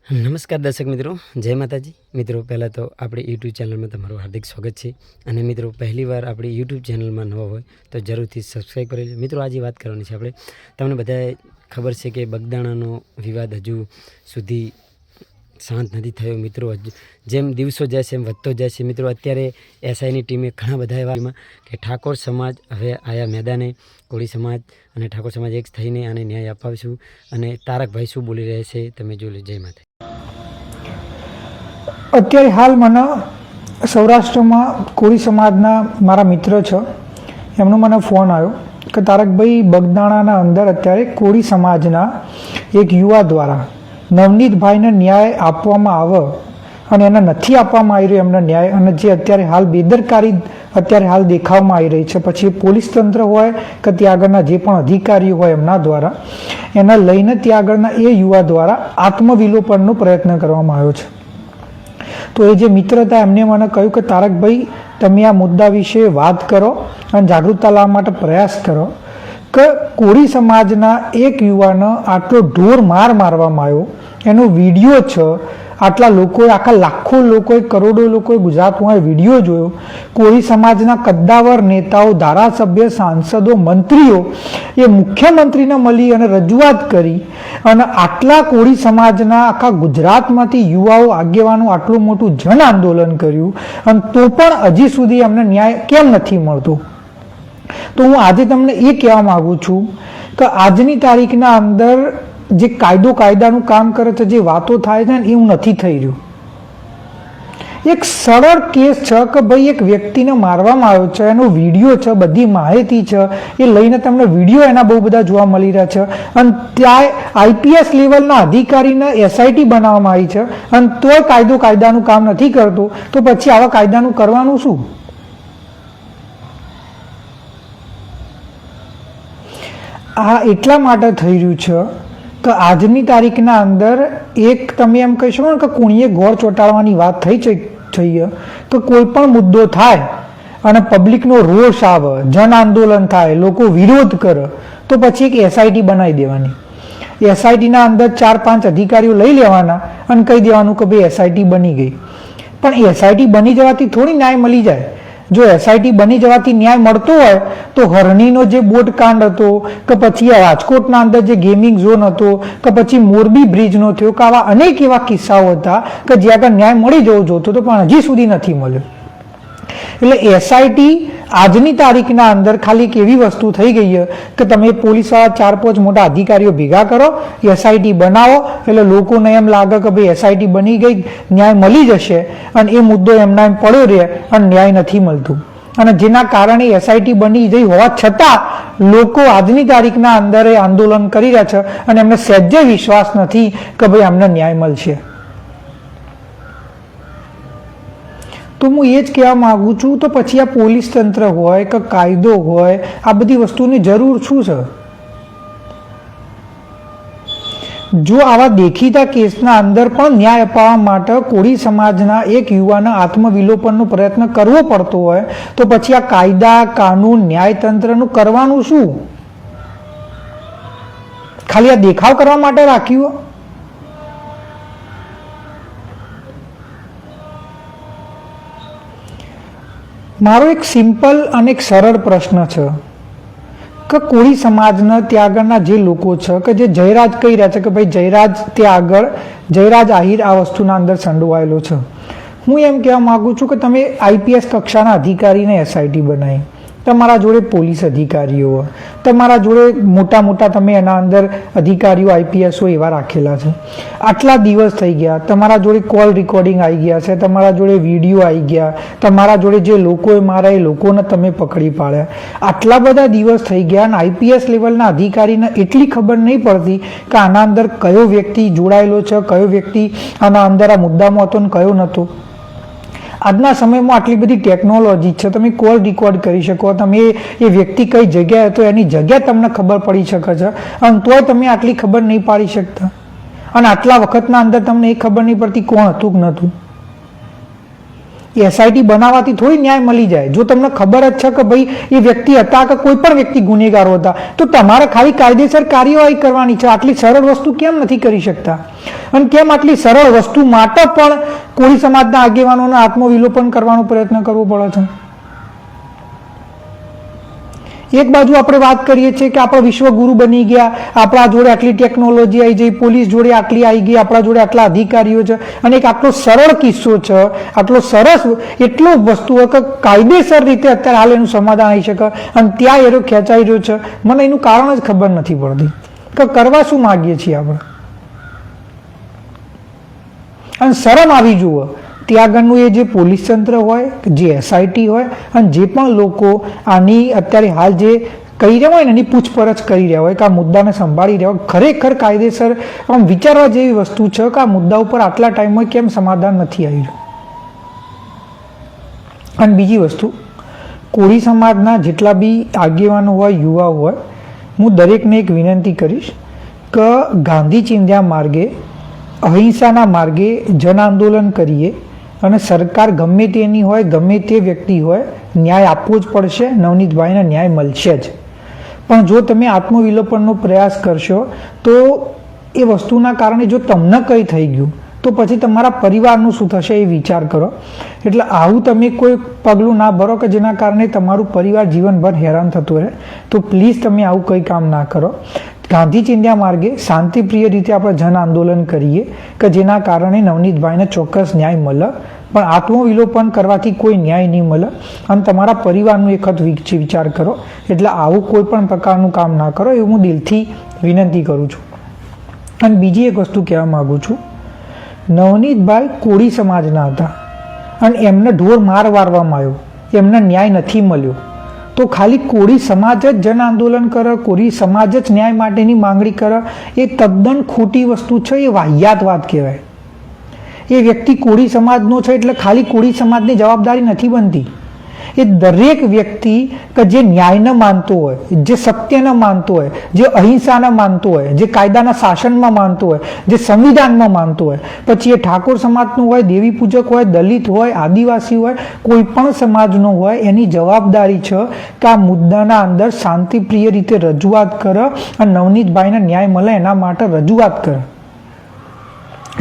નમસ્કાર દર્શક મિત્રો, જય માતાજી મિત્રો. પહેલાં તો આપણી યુટ્યુબ ચેનલમાં તમારું હાર્દિક સ્વાગત છે. અને મિત્રો, પહેલીવાર આપણી યુટ્યુબ ચેનલમાં નવા હોય તો જરૂરથી સબસ્ક્રાઈબ કરી લો. મિત્રો, આજે વાત કરવાની છે આપણે. તમને બધાએ ખબર છે કે બગદાણાનો વિવાદ હજુ સુધી શાંત નથી થયો. મિત્રો, જેમ દિવસો જાય છે એમ વધતો જાય છે. મિત્રો, અત્યારે એસઆઈની ટીમે ઘણા બધા એવા કે ઠાકોર સમાજ હવે આયા મેદાને. કોળી સમાજ અને ઠાકોર સમાજ એક થઈને આને ન્યાય અપાવીશું. અને તારકભાઈ શું બોલી રહ્યા છે તમે જોઈ લો. જય માતા. અત્યારે હાલ મને સૌરાષ્ટ્રમાં કોળી સમાજના મારા મિત્ર છે, એમનો મને ફોન આવ્યો કે તારકભાઈ, બગદાણાના અંદર અત્યારે કોળી સમાજના એક યુવા દ્વારા નવનીતભાઈને ન્યાય આપવામાં આવે અને એને નથી આપવામાં આવી રહ્યો એમને ન્યાય, અને જે અત્યારે હાલ બેદરકારી અત્યારે હાલ દેખાવામાં આવી રહી છે, પછી પોલીસ તંત્ર હોય કે ત્યાં આગળના જે પણ અધિકારીઓ હોય એમના દ્વારા એને લઈને ત્યાં આગળના એ યુવા દ્વારા આત્મવિલોપનનો પ્રયત્ન કરવામાં આવ્યો છે. તો એ જે મિત્ર હતા એમને મને કહ્યું કે તારકભાઈ, તમે આ મુદ્દા વિશે વાત કરો અને જાગૃતતા લાવવા માટે પ્રયાસ કરો કે કોળી સમાજના એક યુવાને આટલો ઢોર માર મારવામાં આવ્યો, એનો વિડીયો છે. આટલા લોકોએ, આખા લાખો લોકોએ, કરોડો લોકોએ ગુજરાતમાં વિડીયો જોયો. કોળી સમાજના કદ્દાવર નેતાઓ, ધારાસભ્ય, સાંસદો, મંત્રીઓ એ મુખ્યમંત્રીને મળી અને રજૂઆત કરી અને આટલા કોળી સમાજના આખા ગુજરાતમાંથી યુવાઓ, આગેવાનો આટલું મોટું જન આંદોલન કર્યું અને તો પણ હજી સુધી અમને ન્યાય કેમ નથી મળતો. તો હું આજે તમને એ કહેવા માગું છું કે આજની તારીખના અંદર જે કાયદાનું કામ કરે છે, જે વાતો થાય છે ને, એવું નથી થઈ રહ્યું. એક સરળ કેસ છે કે ભાઈ એક વ્યક્તિને મારવામાં આવ્યો છે, એનો વિડીયો છે, બધી માહિતી છે, એ લઈને તમને વિડીયો એના બહુ બધા જોવા મળી રહ્યા છે. અને ત્યાં આઈપીએસ લેવલના અધિકારીને એસઆઈટી બનાવવામાં આવી છે અને તોય કાયદાનું કામ નથી કરતો. તો પછી આવા કાયદાનું કરવાનું શું? આ એટલા માટે થઈ રહ્યું છે કે આજની તારીખના અંદર એક તમે એમ કહી શકો ને કે કોણીએ ગોળ ચોંટાડવાની વાત થઈ છે કે કોઈ પણ મુદ્દો થાય અને પબ્લિકનો રોષ આવે, જન આંદોલન થાય, લોકો વિરોધ કરે, તો પછી એક એસઆઈટી બનાવી દેવાની. એસઆઈટીના અંદર 4-5 અધિકારીઓ લઈ લેવાના અને કહી દેવાનું કે ભાઈ એસઆઈટી બની ગઈ. પણ એસઆઈટી બની જવાથી થોડી ન્યાય મળી જાય. જો એસઆઈટી બની જવાથી ન્યાય મળતો હોય તો હરણીનો જે બોટ કાંડ હતો, કે પછી રાજકોટના અંદર જે ગેમિંગ ઝોન હતો, કે પછી મોરબી બ્રિજનો થયો, કે આવા અનેક એવા કિસ્સાઓ હતા કે જ્યાં આગળ ન્યાય મળી જવો જોતો હતો પણ હજી સુધી નથી મળ્યો. એટલે એસઆઈટી આજની તારીખના અંદર ખાલી એક એવી વસ્તુ થઈ ગઈ છે કે તમે પોલીસવાળા 4-5 મોટા અધિકારીઓ ભેગા કરો, એસઆઈટી બનાવો, એટલે લોકોને એમ લાગે કે ભાઈ એસઆઈટી બની ગઈ, ન્યાય મળી જશે, અને એ મુદ્દો એમના એમ પડ્યો રહે અને ન્યાય નથી મળતું. અને જેના કારણે એસઆઈટી બની ગઈ હોવા છતાં લોકો આજની તારીખના અંદર આંદોલન કરી રહ્યા છે અને એમને સહેજે વિશ્વાસ નથી કે ભાઈ અમને ન્યાય મળશે. તો હું એ જ કહેવા માગું છું, તો પછી આ પોલીસ તંત્ર હોય કે કાયદો હોય, આ બધી વસ્તુની જરૂર શું છે? જો આવા દેખીતા કેસના અંદર પણ ન્યાય અપાવવા માટે કોળી સમાજના એક યુવાના આત્મવિલોપનનો પ્રયત્ન કરવો પડતો હોય તો પછી આ કાયદા, કાનૂન, ન્યાયતંત્રનું કરવાનું શું? ખાલી આ દેખાવ કરવા માટે રાખ્યું? મારો એક સિમ્પલ અને એક સરળ પ્રશ્ન છે કે કોળી સમાજના ત્યાં આગળના જે લોકો છે, કે જે જયરાજ કહી રહ્યા છે કે ભાઈ જયરાજ ત્યાં આગળ, જયરાજ આહિર આ વસ્તુના અંદર સંડોવાયેલો છે. હું એમ કહેવા માગું છું કે તમે આઈપીએસ કક્ષાના અધિકારીને એસઆઈટી બનાવી, તમારા જોડે પોલીસ અધિકારીઓ, તમારા જોડે મોટા તમે એના અંદર અધિકારીઓ આઈપીએસઓ એવા રાખેલા છે. આટલા દિવસ થઈ ગયા, તમારા જોડે કોલ રેકોર્ડિંગ આવી ગયા છે, તમારા જોડે વિડીયો આવી ગયા, તમારા જોડે જે લોકોએ મારા એ લોકોને તમે પકડી પાડ્યા. આટલા બધા દિવસ થઈ ગયા અને આઈપીએસ લેવલના અધિકારીને એટલી ખબર નહીં પડતી કે આના અંદર કયો વ્યક્તિ જોડાયેલો છે, કયો વ્યક્તિ આના અંદર આ મુદ્દામાં હતો ને કયો નહોતો. આજના સમયમાં આટલી બધી ટેકનોલોજી છે, તમે કોલ રેકોર્ડ કરી શકો, તમે એ વ્યક્તિ કઈ જગ્યાએ હતો એની જગ્યા તમને ખબર પડી શકે છે, અને તોય તમે આટલી ખબર નહીં પાડી શકતા. અને આટલા વખતના અંદર તમને એ ખબર નહીં પડતી કોણ હતું કે નહોતું. એસઆઈટી બનાવવાથી થોડી ન્યાય મળી જાય. જો તમને ખબર જ છે કે ભાઈ એ વ્યક્તિ હતા કે કોઈ પણ વ્યક્તિ ગુનેગારો હતા, તો તમારે ખાલી કાયદેસર કાર્યવાહી કરવાની છે. આટલી સરળ વસ્તુ કેમ નથી કરી શકતા? અને કેમ આટલી સરળ વસ્તુ માટે પણ કોળી સમાજના આગેવાનોને આત્મવિલોપન કરવાનો પ્રયત્ન કરવો પડે છે? એક બાજુ આપણે વાત કરીએ છીએ કે આપણે વિશ્વગુરુ બની ગયા, આપણા જોડે આટલી ટેકનોલોજી આવી ગઈ, પોલીસ જોડે આટલી આવી ગઈ, આપણા જોડે આટલા અધિકારીઓ છે, અને એક આટલો સરળ કિસ્સો છે, આટલો સરસ એટલો વસ્તુ હોય કે કાયદેસર રીતે અત્યારે હાલ એનું સમાધાન આવી શકે, અને ત્યાં એનો ખેંચાઈ રહ્યો છે. મને એનું કારણ જ ખબર નથી પડતી કે કરવા શું માગીએ છીએ આપણે. અને શરમ આવી જુઓ ત્યાં આગળનું એ જે પોલીસ તંત્ર હોય, જે એસઆઈટી હોય, અને જે પણ લોકો આની અત્યારે હાલ જે કહી રહ્યા હોય ને એની પૂછપરછ કરી રહ્યા હોય કે આ મુદ્દાને સંભાળી રહ્યા હોય, ખરેખર કાયદેસર આમ વિચારવા જેવી વસ્તુ છે કે આ મુદ્દા ઉપર આટલા ટાઈમમાં કેમ સમાધાન નથી આવી રહ્યું. અને બીજી વસ્તુ, કોળી સમાજના જેટલા બી આગેવાનો હોય, યુવાઓ હોય, હું દરેકને એક વિનંતી કરીશ કે ગાંધી ચિંધ્યા માર્ગે, અહિંસાના માર્ગે જન આંદોલન કરીએ, અને સરકાર ગમે તેની હોય, ગમે તે વ્યક્તિ હોય, ન્યાય આપવો જ પડશે. નવનીતભાઈને ન્યાય મળશે જ. પણ જો તમે આત્મવિલોપનનો પ્રયાસ કરશો તો એ વસ્તુના કારણે જો તમને કંઈ થઈ ગયું તો પછી તમારા પરિવારનું શું થશે એ વિચાર કરો. એટલે આવું તમે કોઈ પગલું ના ભરો કે જેના કારણે તમારું પરિવાર જીવનભર હેરાન થતું રહે. તો પ્લીઝ તમે આવું કંઈ કામ ના કરો. ગાંધી ચિંધ્યા માર્ગે શાંતિપ્રિય રીતે આપણે જન આંદોલન કરીએ કે જેના કારણે નવનીતભાઈને ચોક્કસ ન્યાય મળે. પણ આત્મવિલોપન કરવાથી કોઈ ન્યાય નહીં મળે, અને તમારા પરિવારનું એક વખત વિચાર કરો. એટલે આવું કોઈ પણ પ્રકારનું કામ ના કરો એવું હું દિલથી વિનંતી કરું છું. અને બીજી એક વસ્તુ કહેવા માગું છું, નવનીતભાઈ કોળી સમાજના હતા અને એમને ઢોર માર વારવામાં આવ્યો, એમને ન્યાય નથી મળ્યો. તો ખાલી કોળી સમાજ જ જન આંદોલન કરે, કોળી સમાજ જ ન્યાય માટેની માંગણી કરે, એ તદ્દન ખોટી વસ્તુ છે. એ વાહિયાત વાત કહેવાય. એ વ્યક્તિ કોળી સમાજનો છે એટલે ખાલી કોળી સમાજની જવાબદારી નથી બનતી. એ દરેક વ્યક્તિ કે જે ન્યાયને માનતો હોય, જે સત્યને માનતો હોય, જે અહિંસાને માનતો હોય, જે કાયદાના શાસનમાં માનતો હોય, જે સંવિધાનમાં માનતો હોય, પછી એ ઠાકોર સમાજનું હોય, દેવી પૂજક હોય, દલિત હોય, આદિવાસી હોય, કોઈ પણ સમાજનો હોય, એની જવાબદારી છે કે આ મુદ્દાના અંદર શાંતિપ્રિય રીતે રજૂઆત કરે અને નવનીતભાઈને ન્યાય મળે એના માટે રજૂઆત કરે.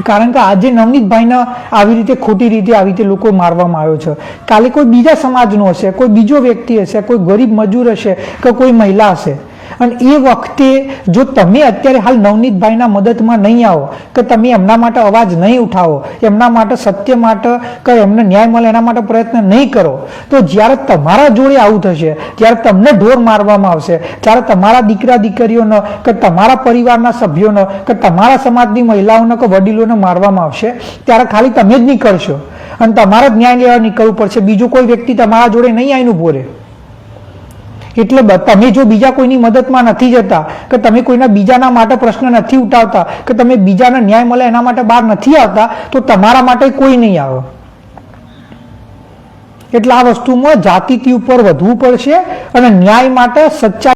કારણ કે આજે નવનીતભાઈને આવી રીતે ખોટી રીતે આવી રીતે લોકો મારવામાં આવ્યો છે. કાલે કોઈ બીજા સમાજનો હશે, કોઈ બીજો વ્યક્તિ હશે, કોઈ ગરીબ મજૂર હશે કે કોઈ મહિલા હશે. અને એ વખતે જો તમે અત્યારે હાલ નવનીતભાઈના મદદમાં નહીં આવો, કે તમે એમના માટે અવાજ નહીં ઉઠાવો, એમના માટે સત્ય માટે કે એમને ન્યાય મળે એના માટે પ્રયત્ન નહીં કરો, તો જ્યારે તમારા જોડે આવું થશે, જ્યારે તમને ઢોર મારવામાં આવશે, ત્યારે તમારા દીકરા દીકરીઓને કે તમારા પરિવારના સભ્યોને કે તમારા સમાજની મહિલાઓને કે વડીલોને મારવામાં આવશે, ત્યારે ખાલી તમે જ નીકળશો અને તમારે જ ન્યાય લેવા નીકળવું પડશે. બીજું કોઈ વ્યક્તિ તમારા જોડે નહીં આવીને ઉભો રહે. એટલે તમે જો બીજા કોઈની મદદમાં નથી જતા, કે તમે કોઈના બીજાના માટે પ્રશ્ન નથી ઉઠાવતા, કે તમે બીજાને ન્યાય મળે એના માટે બહાર નથી આવતા, તો તમારા માટે કોઈ નહીં આવે. એટલે આ વસ્તુમાં જાતિથી ઉપર વધવું પડશે અને ન્યાય માટે સચ્ચા